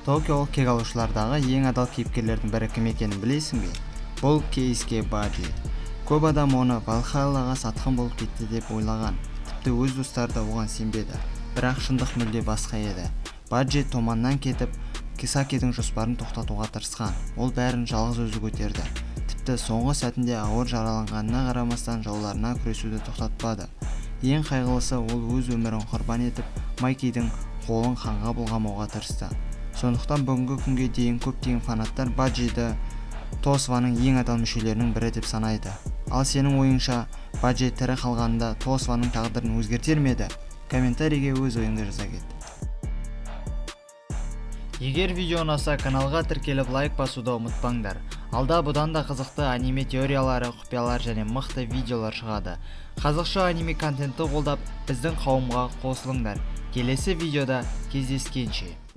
Токиолық кек алушылардағы ең адал кейіпкерлердің бірі кім екенін білесің бе? Бұл Кейске Баджи. Көп адам оны Валхаллаға сатқын болып кетті деп ойлаған. Тіпті өз достары да оған сенбеді. Бірақ шындық мүлде басқа еді. Баджи Томаннан кетіп, Кисакидің жоспарын тоқтатуға тырысқан. Ол бәрін жалғыз өзі көтерді. Тіпті соңғы сәтінде ауыр жараланғанына қарамастан жауларына күресуді тоқтатпады. Ең қайғылысы, ол өз өмірін құрбан етіп, Майкидің қолын қанға бұлғамауға тырысты. Сондықтан бүгінгі күнге дейін көптеген фанаттар Баджиді Тосваның ең адал мүшелерінің бірі деп санайды. Ал сенің ойыңша, Баджи тірі қалғанда Тосваның тағдырын өзгертер ме еді? Комментарийге өз ойыңды жаза кет. Егер видео ұнаса, каналға тіркеліп лайк басуды ұмытпаңдар. Алда бұдан да қызықты аниме теориялары, құпиялар және мықты видеолар шығады. Қазақша аниме контентті қолдап, біздің қауымға қосылыңдар. Келесі видеода кездескенше.